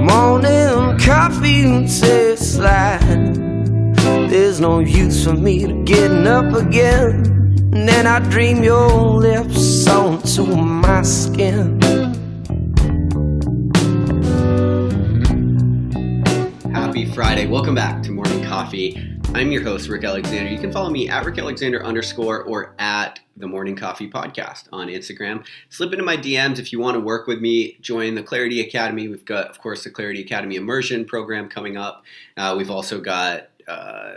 Morning coffee tastes like there's no use for me to getting up again. And then I dream your lips onto my skin. Happy Friday. Welcome back to Morning Coffee. I'm your host, Rick Alexander. You can follow me at @RickAlexander_ or at the Morning Coffee Podcast on Instagram. Slip into my DMs if you want to work with me. Join the Clarity Academy. We've got, of course, the Clarity Academy Immersion program coming up. We've also got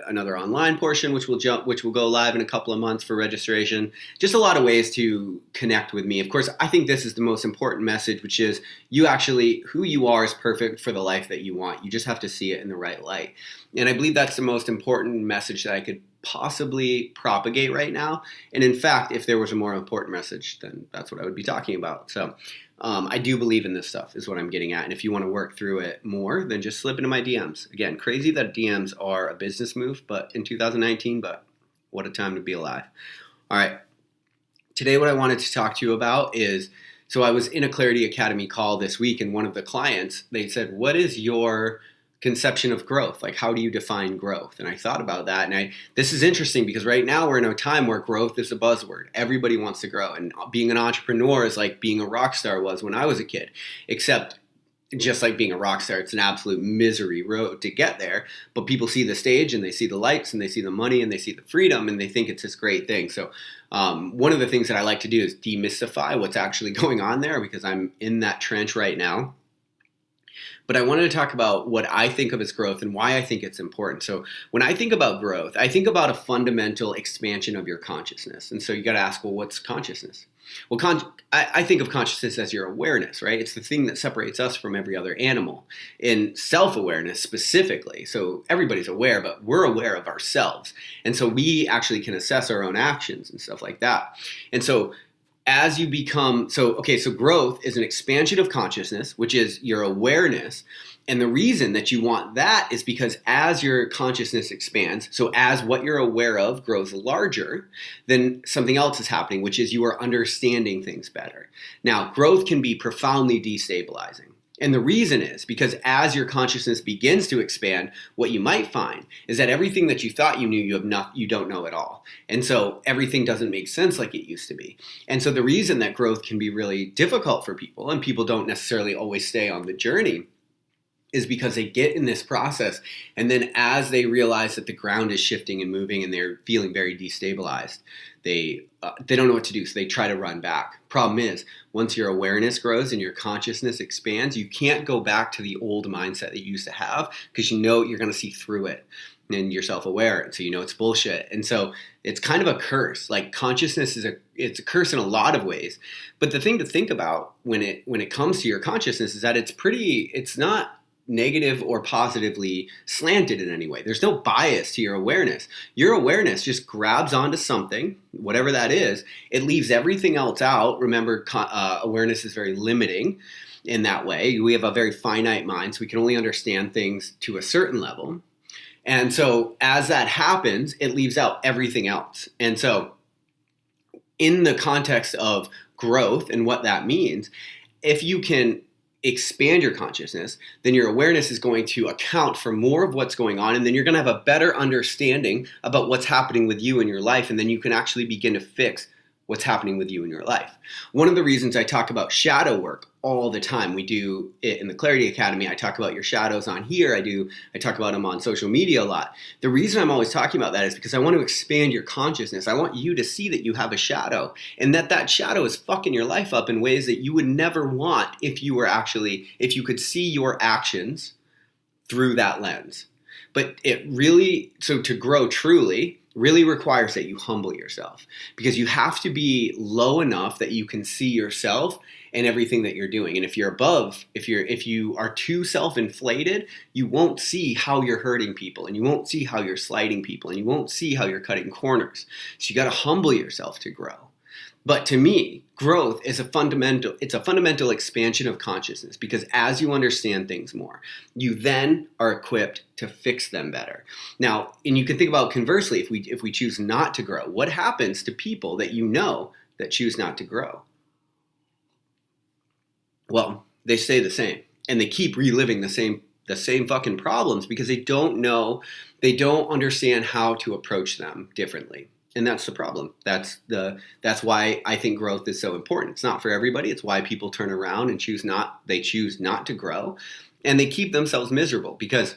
another online portion, which will go live in a couple of months for registration. Just a lot of ways to connect with me. Of course, I think this is the most important message, which is who you are is perfect for the life that you want. You just have to see it in the right light. And I believe that's the most important message that I could possibly propagate right now. And in fact, if there was a more important message, then that's what I would be talking about. So I do believe in this stuff is what I'm getting at. And if you want to work through it more, then just slip into my DMs. Again, crazy that DMs are a business move, but in 2019, but what a time to be alive. All right. Today, what I wanted to talk to you about is, so I was in a Clarity Academy call this week, and one of the clients, they said, what is your conception of growth? Like, how do you define growth? And I thought about that, and this is interesting because right now we're in a time where growth is a buzzword. Everybody wants to grow, and being an entrepreneur is like being a rock star was when I was a kid, except just like being a rock star, it's an absolute misery road to get there. But people see the stage and they see the lights and they see the money and they see the freedom and they think it's this great thing. So one of the things that I like to do is demystify what's actually going on there, because I'm in that trench right now. But I wanted to talk about what I think of as growth and why I think it's important. So when I think about growth, I think about a fundamental expansion of your consciousness. And so you got to ask, well, what's consciousness? Well, I think of consciousness as your awareness, right? It's the thing that separates us from every other animal in self-awareness specifically. So everybody's aware, but we're aware of ourselves. And so we actually can assess our own actions and stuff like that. And so as you become, so growth is an expansion of consciousness, which is your awareness. And the reason that you want that is because as your consciousness expands, so as what you're aware of grows larger, then something else is happening, which is you are understanding things better. Now, growth can be profoundly destabilizing. And the reason is because as your consciousness begins to expand, what you might find is that everything that you thought you knew, you don't know at all. And so everything doesn't make sense like it used to be. And so the reason that growth can be really difficult for people, and people don't necessarily always stay on the journey, is because they get in this process, and then as they realize that the ground is shifting and moving and they're feeling very destabilized, they don't know what to do, so they try to run back. Problem is, once your awareness grows and your consciousness expands, you can't go back to the old mindset that you used to have, because you know you're going to see through it, and you're self-aware, and so you know it's bullshit. And so it's kind of a curse. Like, consciousness it's a curse in a lot of ways. But the thing to think about when it comes to your consciousness is that it's not negative or positively slanted in any way. There's no bias to your awareness. Your awareness just grabs onto something, whatever that is. It leaves everything else out. Remember, awareness is very limiting in that way. We have a very finite mind, so we can only understand things to a certain level. And so as that happens, it leaves out everything else. And so in the context of growth and what that means, if you can expand your consciousness, then your awareness is going to account for more of what's going on, and then you're going to have a better understanding about what's happening with you in your life, and then you can actually begin to fix what's happening with you in your life. One of the reasons I talk about shadow work all the time, we do it in the Clarity Academy. I talk about your shadows on here. I talk about them on social media a lot. The reason I'm always talking about that is because I want to expand your consciousness. I want you to see that you have a shadow, and that shadow is fucking your life up in ways that you would never want if you could see your actions through that lens. But to grow truly really requires that you humble yourself, because you have to be low enough that you can see yourself and everything that you're doing. And if you are too self-inflated, you won't see how you're hurting people, and you won't see how you're slighting people, and you won't see how you're cutting corners. So you got to humble yourself to grow. But to me, growth is a fundamental expansion of consciousness, because as you understand things more, you then are equipped to fix them better. Now, and you can think about conversely, if we choose not to grow, what happens to people that you know that choose not to grow? Well, they stay the same, and they keep reliving the same fucking problems because they don't understand how to approach them differently. And that's the problem. That's why I think growth is so important. It's not for everybody. It's why people turn around and choose not to grow, and they keep themselves miserable because,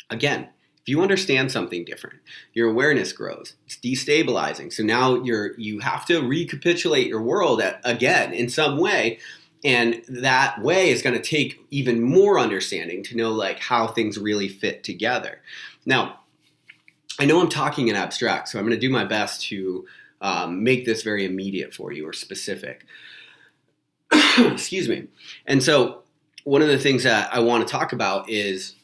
again, if you understand something different, your awareness grows. It's destabilizing. So now you have to recapitulate your world again in some way. And that way is going to take even more understanding to know like how things really fit together. Now, I know I'm talking in abstract, so I'm going to do my best to make this very immediate for you or specific. Excuse me. And so one of the things that I want to talk about is,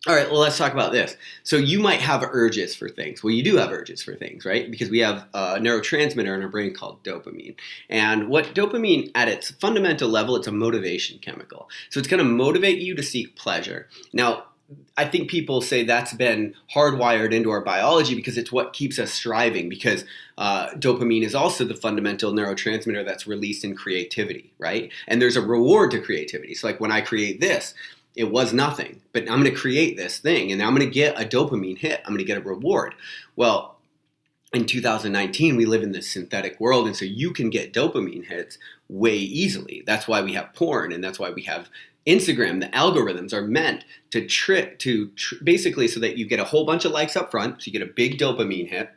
all right, well, let's talk about this. So you might have urges for things. Well, you do have urges for things, right? Because we have a neurotransmitter in our brain called dopamine. And what dopamine, at its fundamental level, it's a motivation chemical. So it's going to motivate you to seek pleasure. Now, I think people say that's been hardwired into our biology because it's what keeps us striving, because dopamine is also the fundamental neurotransmitter that's released in creativity, right? And there's a reward to creativity. So like when I create this, it was nothing, but I'm going to create this thing and I'm going to get a dopamine hit. I'm going to get a reward. Well, in 2019, we live in this synthetic world, and so you can get dopamine hits way easily. That's why we have porn, and that's why we have Instagram. The algorithms are meant to basically so that you get a whole bunch of likes up front, so you get a big dopamine hit.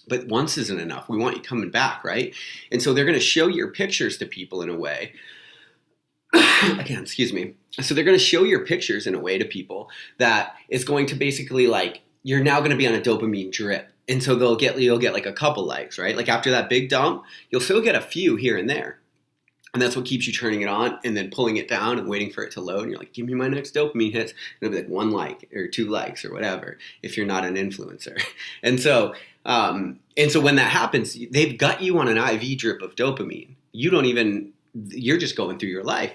But once isn't enough. We want you coming back, right? And so they're going to show your pictures to people in a way. Again, excuse me. So they're going to show your pictures in a way to people that is going to basically like, you're now going to be on a dopamine drip. And so you'll get like a couple likes, right? Like after that big dump, you'll still get a few here and there. And that's what keeps you turning it on and then pulling it down and waiting for it to load. And you're like, give me my next dopamine hits. And it'll be like 1 like or 2 likes or whatever if you're not an influencer. And so when that happens, they've got you on an IV drip of dopamine. You're just going through your life.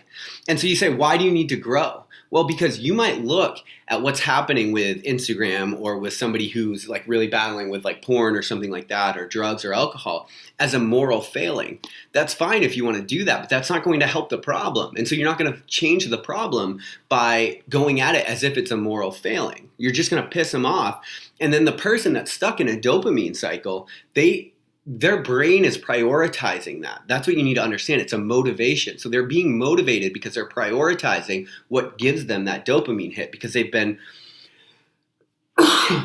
And so you say, why do you need to grow? Well, because you might look at what's happening with Instagram or with somebody who's like really battling with like porn or something like that, or drugs or alcohol, as a moral failing. That's fine if you want to do that, but that's not going to help the problem. And so you're not going to change the problem by going at it as if it's a moral failing. You're just going to piss them off. And then the person that's stuck in a dopamine cycle, their brain is prioritizing that. That's what you need to understand. It's a motivation. So they're being motivated because they're prioritizing what gives them that dopamine hit, because they've been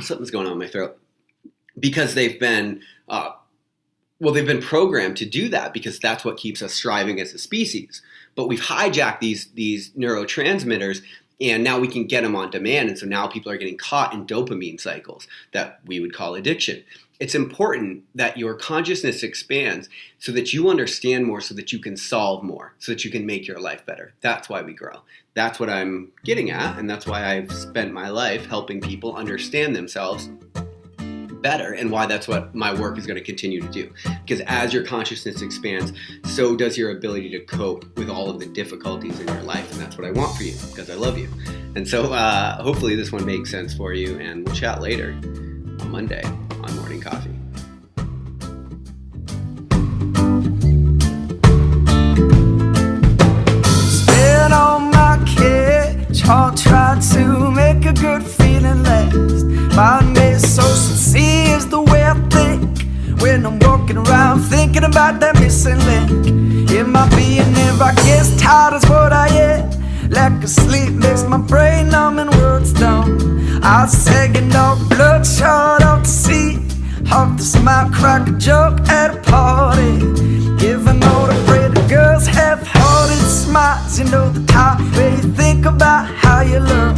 something's going on in my throat. Because they've been programmed to do that, because that's what keeps us striving as a species. But we've hijacked these neurotransmitters, and now we can get them on demand. And so now people are getting caught in dopamine cycles that we would call addiction. It's important that your consciousness expands so that you understand more, so that you can solve more, so that you can make your life better. That's why we grow. That's what I'm getting at, and that's why I've spent my life helping people understand themselves better, and why that's what my work is going to continue to do. Because as your consciousness expands, so does your ability to cope with all of the difficulties in your life, and that's what I want for you, because I love you. And so hopefully this one makes sense for you, and we'll chat later on Monday on Morning Coffee. Spit on my cage, heart tried to make a good feeling last. Find me so sincere is the way I think when I'm walking around thinking about that missing link. It might be an if I guess tired is what I am. Lack of sleep makes my brain numb and words dumb. I was taking off bloodshot off the seat, off the smile, crack a joke at a party. Giving all the pretty girls half-hearted smiles. You know the type where you think about how you look.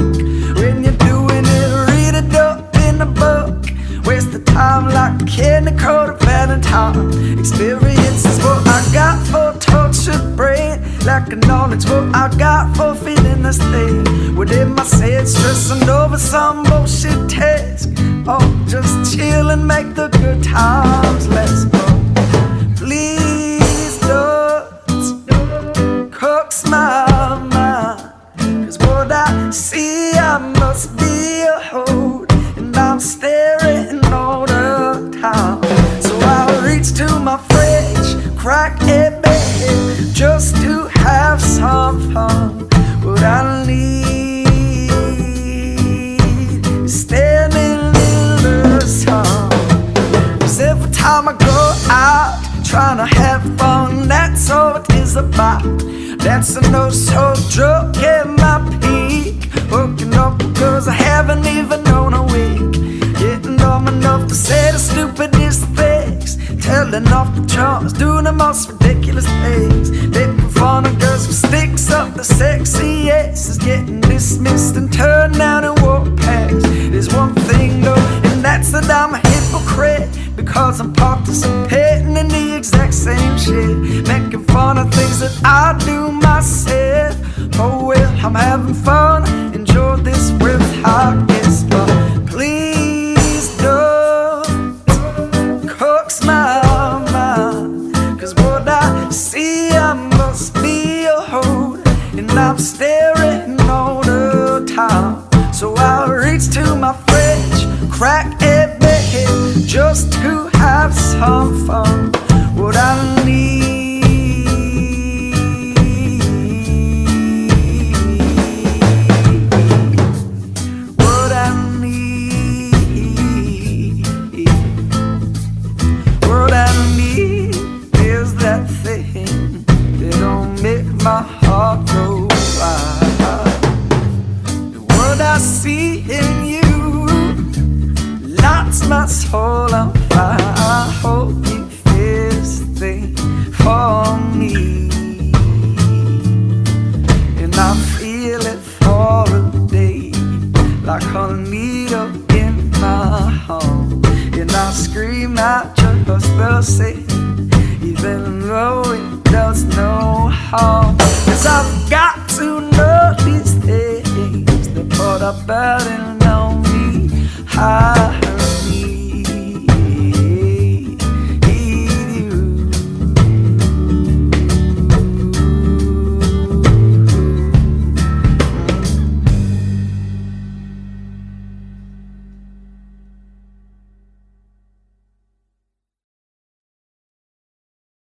When you're doing it, read it up in a book. Waste the time like a candy coated Valentine. Experience is what I got for a tortured brain. Lack of knowledge, what I got for feeling this thing. Within my head, stressing over some bullshit task. Oh, just chill and make the good times last. Oh, please don't coax my mind. Cause what I see, I must be a hold. And I'm staring all the time. So I reach to my fridge, crack it big, just to have some and oh so drunk at my peak, woken up because I haven't even known a week. Getting dumb enough to say the stupidest things, telling off the charms, doing the most ridiculous things, making fun of girls with sticks up the sexy asses, getting dismissed and turned down and walked past. There's one thing though, and that's that I'm a hypocrite, because I'm participating in the exact same shit, making fun of things that I do myself. Oh well, I'm having fun, enjoy this without guess, but please don't coax my mind, cause what I see I must be a hold, and I'm staring all the time. So I reach to my fridge, crack a bed, just to have some fun. What I need, what I need, what I need is that thing that'll make my heart go wild. What I see in you lights my soul on fire. I hope you feel this thing for me, and I feel it for a day, like a needle in my heart, and I scream out just the same, even though it does no harm. Cause I've got to know these things that put a burden on me.